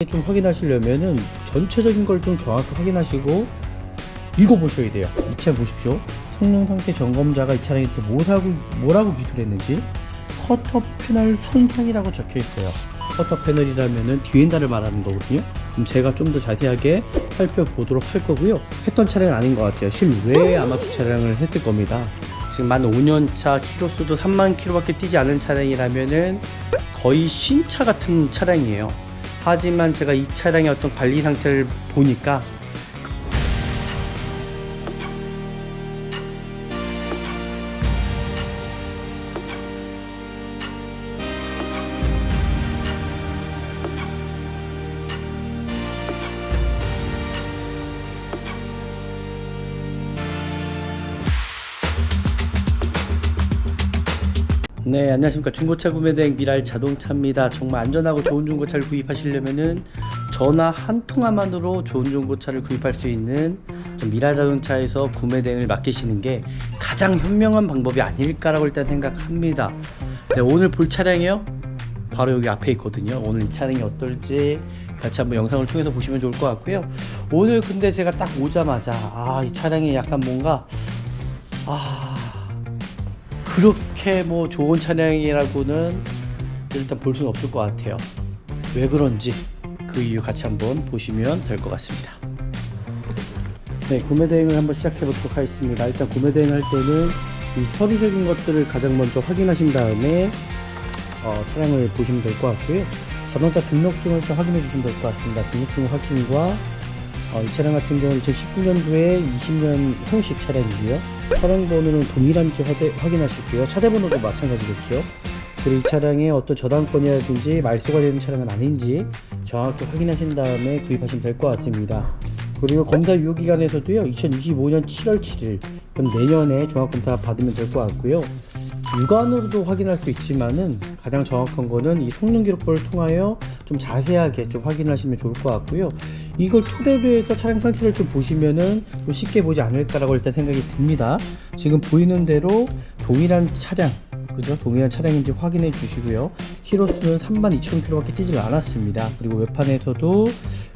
좀 확인하시려면은 전체적인 걸 좀 정확히 확인하시고 읽어보셔야 돼요. 이 차량 보십시오. 성능 상태 점검자가 이 차량에 또 뭐라고 기술을 했는지 커터 패널 손상이라고 적혀 있어요. 커터 패널이라면은 뒤엔다를 말하는 거거든요. 그럼 제가 좀 더 자세하게 살펴보도록 할 거고요. 했던 차량은 아닌 것 같아요. 실외에 아마 그 차량을 했을 겁니다. 지금 만 5년차 키로수도 3만 킬로밖에 뛰지 않은 차량이라면은 거의 신차 같은 차량이에요. 하지만 제가 이 차량의 어떤 관리 상태를 보니까 네, 안녕하십니까. 중고차 구매대행 미랄 자동차입니다. 정말 안전하고 좋은 중고차를 구입하시려면은 전화 한 통화만으로 좋은 중고차를 구입할 수 있는 미랄 자동차에서 구매대행을 맡기시는 게 가장 현명한 방법이 아닐까라고 일단 생각합니다. 네, 오늘 볼 차량이요, 바로 여기 앞에 있거든요. 오늘 이 차량이 어떨지 같이 한번 영상을 통해서 보시면 좋을 것 같고요. 오늘 근데 제가 딱 오자마자 이 차량이 약간 뭔가 그렇게 뭐 좋은 차량이라고는 일단 볼 수는 없을 것 같아요. 왜 그런지 그 이유 같이 한번 보시면 될 것 같습니다. 네, 구매 대행을 한번 시작해 보도록 하겠습니다. 일단 구매 대행 할 때는 이 서류적인 것들을 가장 먼저 확인하신 다음에 차량을 보시면 될 것 같고요. 자동차 등록증을 또 확인해 주시면 될 것 같습니다. 등록증 확인과 이 차량 같은 경우는 2019년도에 20년 형식 차량이고요. 차량 번호는 동일한지 확인하시고요. 차대 번호도 마찬가지겠죠. 그리고 이 차량에 어떤 저당권이라든지 말소가 되는 차량은 아닌지 정확히 확인하신 다음에 구입하시면 될 것 같습니다. 그리고 검사 유효기간에서도요, 2025년 7월 7일 그럼 내년에 종합검사 받으면 될 것 같고요. 육안으로도 확인할 수 있지만은 가장 정확한 거는 이 성능 기록부를 통하여 좀 자세하게 좀 확인하시면 좋을 것 같고요. 이걸 토대로 해서 차량 상태를 좀 보시면은 좀 쉽게 보지 않을까라고 일단 생각이 듭니다. 지금 보이는 대로 동일한 차량, 그죠? 동일한 차량인지 확인해 주시고요. 키로수는 32,000km밖에 뛰질 않았습니다. 그리고 외판에서도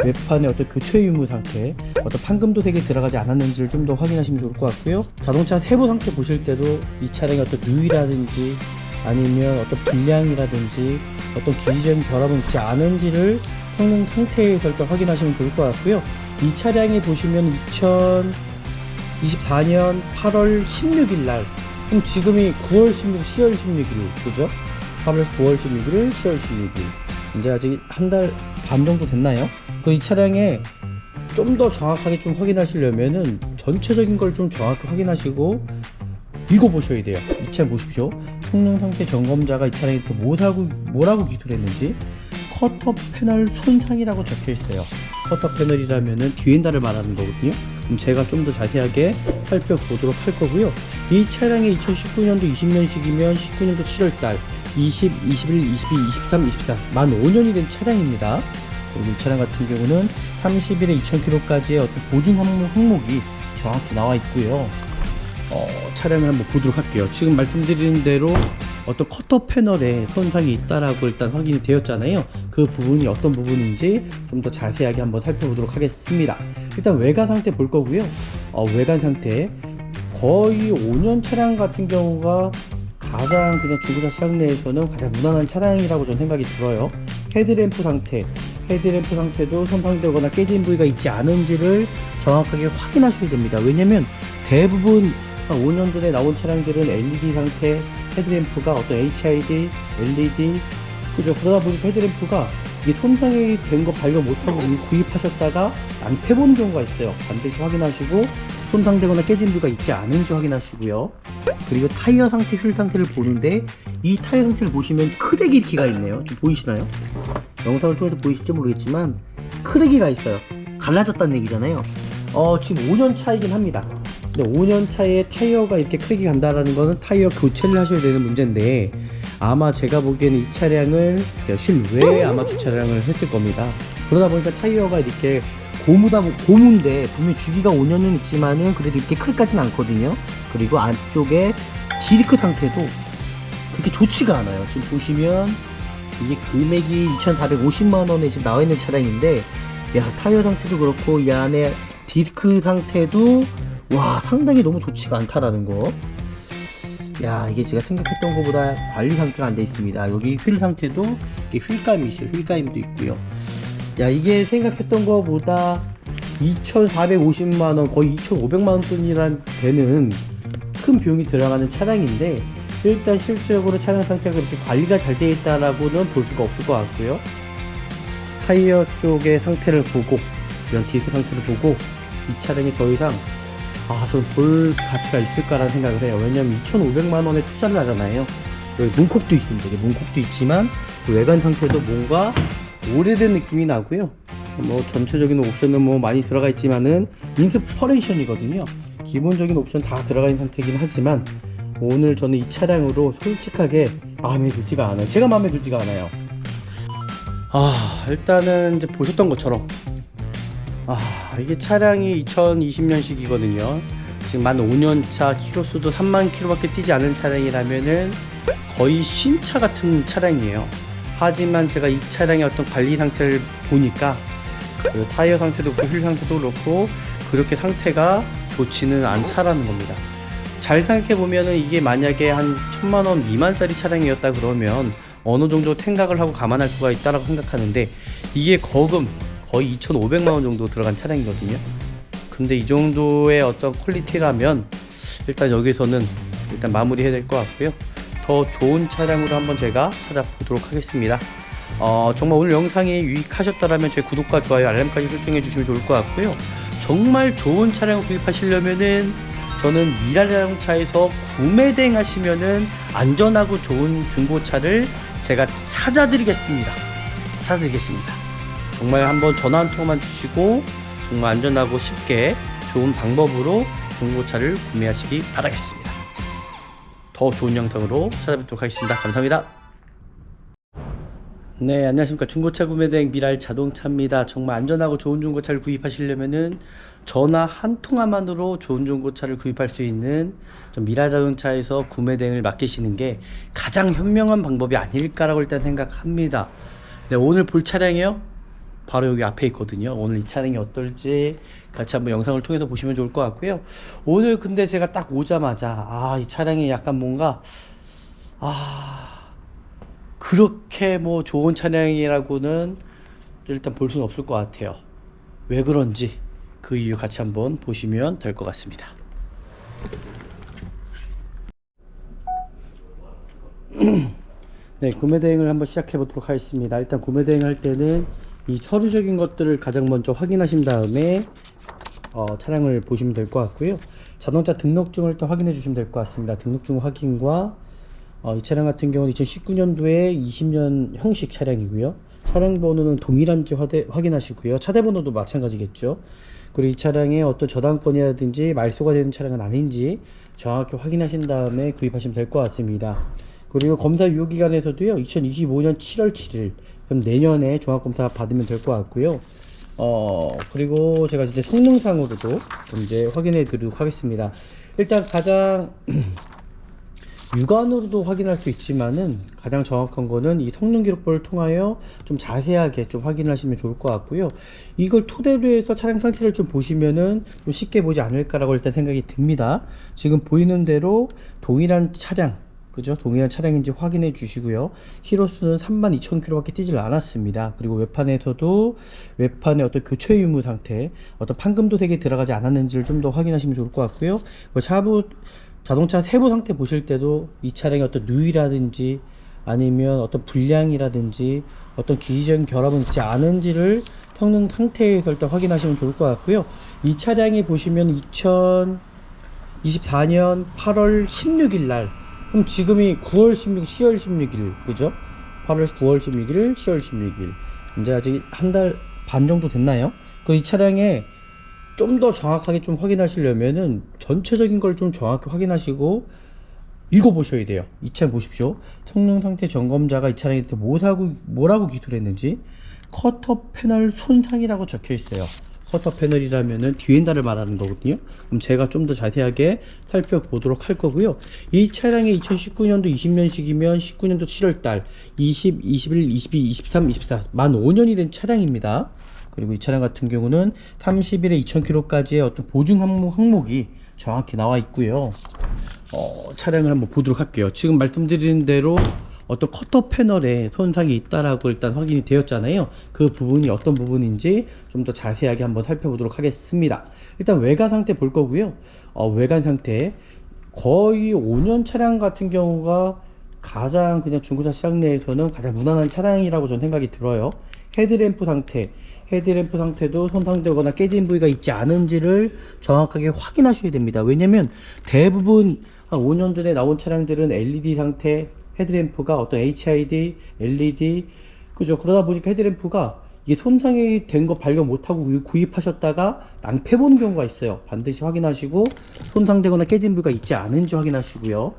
외판의 어떤 교체 유무 상태, 어떤 판금도색이 들어가지 않았는지를 좀 더 확인하시면 좋을 것 같고요. 자동차 세부 상태 보실 때도 이 차량의 어떤 누이라든지 아니면 어떤 불량이라든지 어떤 기존 결함은 있지 않은지를 성능 상태에서 일단 확인하시면 좋을 것 같고요. 이 차량이 보시면 2024년 8월 16일 날, 그럼 지금이 9월 16일, 10월 16일, 그죠? 8월 9월 16일, 10월 16일. 이제 아직 한 달 반 정도 됐나요? 이 차량에 좀 더 정확하게 좀 확인하시려면은 전체적인 걸 좀 정확히 확인하시고 읽어보셔야 돼요. 이 차량 보십시오. 성능 상태 점검자가 이 차량에 또 뭐라고 기술을 했는지 커터 패널 손상이라고 적혀 있어요. 커터 패널이라면은 뒤엔다를 말하는 거거든요. 그럼 제가 좀 더 자세하게 살펴보도록 할 거고요. 이 차량이 2019년도 20년식이면 19년도 7월달 20, 21, 22, 23, 24 만 5년이 된 차량입니다. 그리고 이 차량 같은 경우는 30일에 2000km까지의 어떤 보증 항목이 정확히 나와 있고요. 차량을 한번 보도록 할게요. 지금 말씀드린 대로 어떤 커터 패널에 손상이 있다라고 일단 확인이 되었잖아요. 그 부분이 어떤 부분인지 좀 더 자세하게 한번 살펴보도록 하겠습니다. 일단 외관 상태 볼 거고요. 외관 상태 거의 5년 차량 같은 경우가 가장 그냥 중고차 시장 내에서는 가장 무난한 차량이라고 저는 생각이 들어요. 헤드램프 상태도 손상되거나 깨진 부위가 있지 않은지를 정확하게 확인하셔야 됩니다. 왜냐면 대부분 5년 전에 나온 차량들은 LED 상태, 헤드램프가 어떤 HID, LED, 그죠? 그러다 보니까 헤드램프가 이게 손상이 된 거 발견 못하고 구입하셨다가 낭패보는 경우가 있어요. 반드시 확인하시고 손상되거나 깨진 부위가 있지 않은지 확인하시고요. 그리고 타이어 상태, 휠 상태를 보는데 이 타이어 상태를 보시면 크랙이가 있네요. 좀 보이시나요? 영상을 통해서 보이실지 모르겠지만 크랙이가 있어요. 갈라졌다는 얘기잖아요. 지금 5년 차이긴 합니다. 근데 5년 차에 타이어가 이렇게 크랙이 간다라는 거는 타이어 교체를 하셔야 되는 문제인데 아마 제가 보기에는 이 차량을 실외에 아마 주차량을 했을 겁니다. 그러다 보니까 타이어가 이렇게 고무인데 분명히 주기가 5년은 있지만은 그래도 이렇게 클까지는 않거든요. 그리고 안쪽에 디스크 상태도 그렇게 좋지가 않아요. 지금 보시면 이게 금액이 2,450만원에 지금 나와 있는 차량인데, 야, 타이어 상태도 그렇고 이 안에 디스크 상태도 와, 상당히 너무 좋지가 않다라는 거. 야, 이게 제가 생각했던 것보다 관리 상태가 안 돼 있습니다. 여기 휠 상태도 휠감이 있어요. 휠감도 있고요. 야, 이게 생각했던 것보다 2,450만원, 거의 2,500만원 돈이란 되는 큰 비용이 들어가는 차량인데, 일단 실질적으로 차량 상태가 그렇게 관리가 잘 되어 있다라고는 볼 수가 없을 것 같고요. 타이어 쪽의 상태를 보고, 이런 디스크 상태를 보고, 이 차량이 더 이상 좀 볼 가치가 있을까라는 생각을 해요. 왜냐면 2,500만원에 투자를 하잖아요. 여기 문콕도 있습니다. 여기 문콕도 있지만 그 외관 상태도 뭔가 오래된 느낌이 나고요. 뭐 전체적인 옵션은 뭐 많이 들어가 있지만은 인스퍼레이션이거든요. 기본적인 옵션 다 들어가 있는 상태이긴 하지만, 오늘 저는 이 차량으로 솔직하게 마음에 들지가 않아요. 제가 마음에 들지가 않아요. 일단은 이제 보셨던 것처럼 이게 차량이 2020년식이거든요. 지금 만 5년차, 키로수도 3만 킬로밖에 뛰지 않은 차량이라면은 거의 신차 같은 차량이에요. 하지만 제가 이 차량의 어떤 관리 상태를 보니까 그 타이어 상태도 그렇고 휠 상태도 그렇고 그렇게 상태가 좋지는 않다라는 겁니다. 잘 생각해 보면은 이게 만약에 한 1,000만원 미만짜리 차량이었다 그러면 어느 정도 생각을 하고 감안할 수가 있다라고 생각하는데, 이게 거의 2,500만원 정도 들어간 차량이거든요. 근데 이 정도의 어떤 퀄리티라면 일단 여기서는 일단 마무리 해야 될 것 같고요. 더 좋은 차량으로 한번 제가 찾아보도록 하겠습니다. 정말 오늘 영상이 유익하셨다면 제 구독과 좋아요, 알람까지 설정해 주시면 좋을 것 같고요. 정말 좋은 차량을 구입하시려면은 저는 미라자동차에서 구매 대행 하시면은 안전하고 좋은 중고차를 제가 찾아드리겠습니다. 정말 한번 전화 한 통만 주시고 정말 안전하고 쉽게 좋은 방법으로 중고차를 구매하시기 바라겠습니다. 더 좋은 영상으로 찾아뵙도록 하겠습니다. 감사합니다. 네, 안녕하십니까. 중고차 구매대행 미랄자동차입니다. 정말 안전하고 좋은 중고차를 구입하시려면은 전화 한 통화만으로 좋은 중고차를 구입할 수 있는 미랄자동차에서 구매대행을 맡기시는 게 가장 현명한 방법이 아닐까라고 일단 생각합니다. 네, 오늘 볼 차량이요, 바로 여기 앞에 있거든요. 오늘 이 차량이 어떨지 같이 한번 영상을 통해서 보시면 좋을 것 같고요. 오늘 근데 제가 딱 오자마자 이 차량이 약간 뭔가 그렇게 뭐 좋은 차량이라고는 일단 볼 수는 없을 것 같아요. 왜 그런지 그 이유 같이 한번 보시면 될 것 같습니다. 네, 구매 대행을 한번 시작해 보도록 하겠습니다. 일단 구매 대행 할 때는 이 서류적인 것들을 가장 먼저 확인하신 다음에 차량을 보시면 될 것 같고요. 자동차 등록증을 또 확인해 주시면 될 것 같습니다. 등록증 확인과 이 차량 같은 경우는 2019년도에 20년 형식 차량이고요. 차량 번호는 동일한지 확인하시고요. 차대 번호도 마찬가지겠죠. 그리고 이 차량에 어떤 저당권이라든지 말소가 되는 차량은 아닌지 정확히 확인하신 다음에 구입하시면 될 것 같습니다. 그리고 검사 유효기간에서도요, 2025년 7월 7일, 그럼 내년에 종합검사 받으면 될 것 같고요. 그리고 제가 이제 성능상으로도 이제 확인해 드리도록 하겠습니다. 일단 가장 육안으로도 확인할 수 있지만은 가장 정확한 거는 이 성능 기록부를 통하여 좀 자세하게 좀 확인하시면 좋을 것 같고요. 이걸 토대로 해서 차량 상태를 좀 보시면은 좀 쉽게 보지 않을까라고 일단 생각이 듭니다. 지금 보이는 대로 동일한 차량, 그죠? 동일한 차량인지 확인해 주시고요. 키로수는 32,000km 밖에 뛰질 않았습니다. 그리고 외판에서도 외판의 어떤 교체 유무 상태, 어떤 판금도색이 들어가지 않았는지를 좀 더 확인하시면 좋을 것 같고요. 자동차 세부 상태 보실 때도 이 차량의 어떤 누이라든지 아니면 어떤 불량이라든지 어떤 기기적인 결함은 있지 않은지를 성능 상태에서 일단 확인하시면 좋을 것 같고요. 이 차량이 보시면 2024년 8월 16일 날, 그럼 지금이 9월 16일, 10월 16일, 그죠? 8월 9월 16일, 10월 16일. 이제 아직 한 달 반 정도 됐나요? 그 이 차량에 좀 더 정확하게 좀 확인하시려면은 전체적인 걸 좀 정확히 확인하시고 읽어보셔야 돼요. 이 차량 보십시오. 성능 상태 점검자가 이 차량에 대해서 뭐라고 기술했는지 커터 패널 손상이라고 적혀 있어요. 커터 패널이라면은 뒤엔다를 말하는 거거든요. 그럼 제가 좀 더 자세하게 살펴보도록 할 거고요. 이 차량이 2019년도 20년식이면 19년도 7월달 20, 21, 22, 23, 24 만 5년이 된 차량입니다. 그리고 이 차량 같은 경우는 30일에 2000km까지의 어떤 보증 항목이 정확히 나와 있고요. 차량을 한번 보도록 할게요. 지금 말씀드린 대로 어떤 커터 패널에 손상이 있다라고 일단 확인이 되었잖아요. 그 부분이 어떤 부분인지 좀 더 자세하게 한번 살펴보도록 하겠습니다. 일단 외관 상태 볼 거고요. 외관 상태 거의 5년 차량 같은 경우가 가장 그냥 중고차 시장 내에서는 가장 무난한 차량이라고 저는 생각이 들어요. 헤드램프 상태도 손상되거나 깨진 부위가 있지 않은지를 정확하게 확인하셔야 됩니다. 왜냐면 대부분 한 5년 전에 나온 차량들은 LED 상태, 헤드램프가 어떤 HID, LED, 그죠? 그러다 보니까 헤드램프가 이게 손상이 된 거 발견 못하고 구입하셨다가 낭패 보는 경우가 있어요. 반드시 확인하시고 손상되거나 깨진 부위가 있지 않은지 확인하시고요.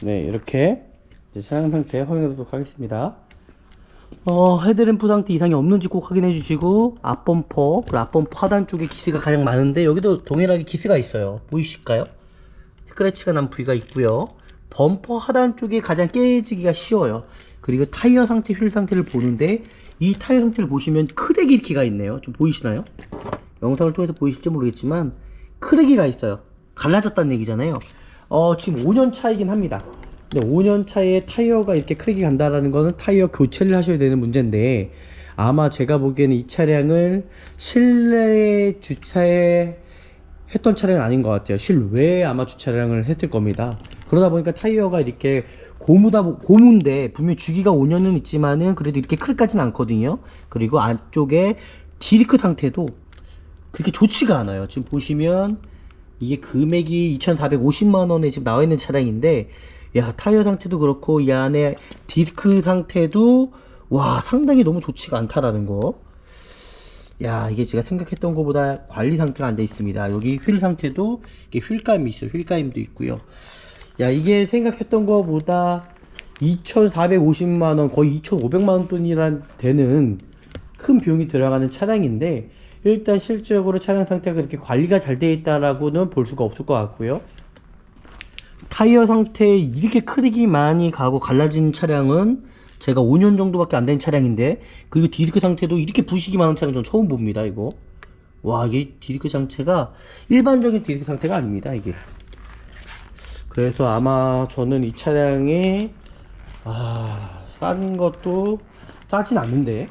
네, 이렇게 이제 차량 상태 확인해 보도록 하겠습니다. 헤드램프 상태 이상이 없는지 꼭 확인해 주시고 앞범퍼, 그리고 앞범퍼 하단 쪽에 기스가 가장 많은데 여기도 동일하게 기스가 있어요. 보이실까요? 스크래치가 난 부위가 있고요. 범퍼 하단 쪽이 가장 깨지기가 쉬워요. 그리고 타이어 상태, 휠 상태를 보는데 이 타이어 상태를 보시면 크랙이 이렇게가 있네요. 좀 보이시나요? 영상을 통해서 보이실지 모르겠지만 크랙이가 있어요. 갈라졌다는 얘기잖아요. 지금 5년 차이긴 합니다. 근데 5년 차에 타이어가 이렇게 크랙이 간다라는 거는 타이어 교체를 하셔야 되는 문제인데 아마 제가 보기에는 이 차량을 실내 주차에 했던 차량은 아닌 것 같아요. 실외에 아마 주차량을 했을 겁니다. 그러다 보니까 타이어가 이렇게 고무인데 분명히 주기가 5년은 있지만은 그래도 이렇게 크랙까지는 않거든요. 그리고 안쪽에 디스크 상태도 그렇게 좋지가 않아요. 지금 보시면 이게 금액이 2,450만원에 지금 나와 있는 차량인데 야, 타이어 상태도 그렇고 이 안에 디스크 상태도 와, 상당히 너무 좋지가 않다라는 거. 야, 이게 제가 생각했던 것보다 관리 상태가 안 돼 있습니다. 여기 휠 상태도 이게 휠감이 있어요. 휠감도 있고요. 야, 이게 생각했던 것보다 2,450만원, 거의 2,500만원 돈이란 되는 큰 비용이 들어가는 차량인데 일단 실질적으로 차량 상태가 그렇게 관리가 잘 되어 있다라고는 볼 수가 없을 것 같고요. 타이어 상태에 이렇게 크랙이 많이 가고 갈라진 차량은 제가 5년 정도밖에 안 된 차량인데, 그리고 디스크 상태도 이렇게 부식이 많은 차량 전 처음 봅니다. 이거 와, 이게 디스크 상태가 일반적인 디스크 상태가 아닙니다 이게. 그래서 아마 저는 이 차량이 싼 것도 싸진 않는데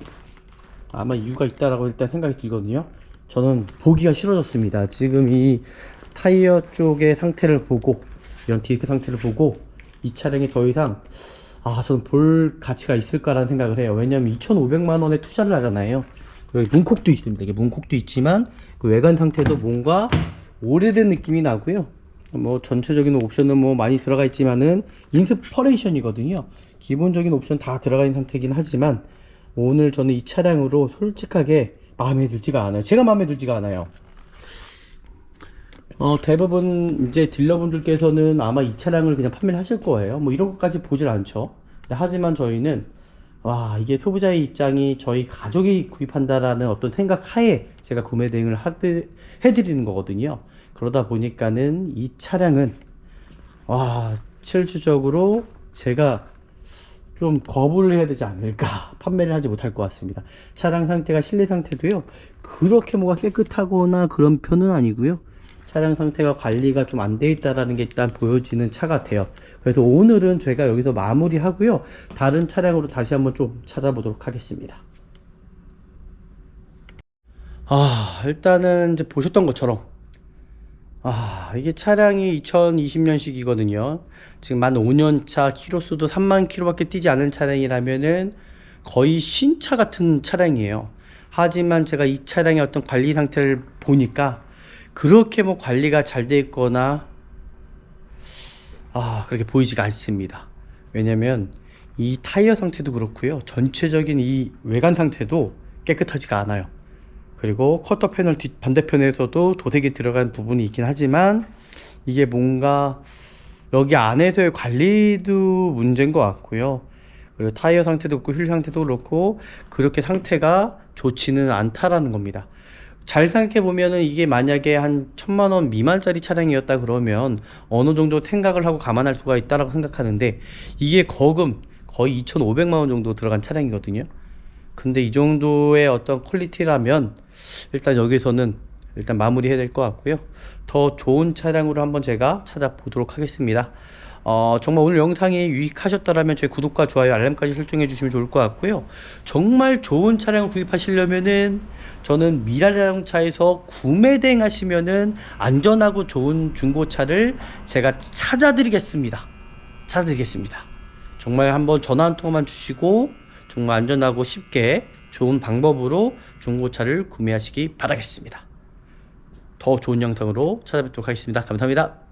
아마 이유가 있다라고 일단 생각이 들거든요. 저는 보기가 싫어졌습니다. 지금 이 타이어 쪽의 상태를 보고 이런 디스크 상태를 보고 이 차량이 더 이상 저는 볼 가치가 있을까라는 생각을 해요. 왜냐면 2,500만원에 투자를 하잖아요. 그리고 문콕도 있습니다. 이게 문콕도 있지만 그 외관 상태도 뭔가 오래된 느낌이 나고요. 뭐 전체적인 옵션은 뭐 많이 들어가 있지만은 인스퍼레이션이거든요. 기본적인 옵션 다 들어가 있는 상태이긴 하지만 오늘 저는 이 차량으로 솔직하게 마음에 들지가 않아요. 제가 마음에 들지가 않아요. 대부분 이제 딜러분들께서는 아마 이 차량을 그냥 판매를 하실 거예요. 뭐 이런 것까지 보질 않죠. 하지만 저희는 이게 소비자의 입장이 저희 가족이 구입한다라는 어떤 생각 하에 제가 구매 대행을 해드리는 거거든요. 그러다 보니까는 이 차량은 실질적으로 제가 좀 거부를 해야 되지 않을까, 판매를 하지 못할 것 같습니다. 차량 상태가, 실내 상태도요 그렇게 뭐가 깨끗하거나 그런 편은 아니고요, 차량 상태가 관리가 좀 안 돼 있다라는 게 일단 보여지는 차 같아요. 그래서 오늘은 제가 여기서 마무리 하고요, 다른 차량으로 다시 한번 좀 찾아보도록 하겠습니다. 일단은 이제 보셨던 것처럼 이게 차량이 2020년식이거든요 지금 만 5년차, 키로수도 3만 킬로밖에 뛰지 않은 차량이라면은 거의 신차 같은 차량이에요. 하지만 제가 이 차량의 어떤 관리 상태를 보니까 그렇게 뭐 관리가 잘 돼 있거나 그렇게 보이지가 않습니다. 왜냐면 이 타이어 상태도 그렇고요, 전체적인 이 외관 상태도 깨끗하지가 않아요. 그리고 커터 패널 반대편에서도 도색이 들어간 부분이 있긴 하지만 이게 뭔가 여기 안에서의 관리도 문제인 것 같고요. 그리고 타이어 상태도 그렇고 휠 상태도 그렇고 그렇게 상태가 좋지는 않다라는 겁니다. 잘 생각해 보면은 이게 만약에 한 1,000만 원 미만짜리 차량이었다 그러면 어느 정도 생각을 하고 감안할 수가 있다라고 생각하는데, 이게 거금 거의 2,500만 원 정도 들어간 차량이거든요. 근데 이 정도의 어떤 퀄리티라면 일단 여기서는 일단 마무리해야 될 것 같고요. 더 좋은 차량으로 한번 제가 찾아보도록 하겠습니다. 정말 오늘 영상이 유익하셨다면 저희 구독과 좋아요, 알람까지 설정해 주시면 좋을 것 같고요. 정말 좋은 차량을 구입하시려면은 저는 미라자동차에서 구매 대행하시면은 안전하고 좋은 중고차를 제가 찾아드리겠습니다. 정말 한번 전화 한 통화만 주시고 정말 안전하고 쉽게 좋은 방법으로 중고차를 구매하시기 바라겠습니다. 더 좋은 영상으로 찾아뵙도록 하겠습니다. 감사합니다.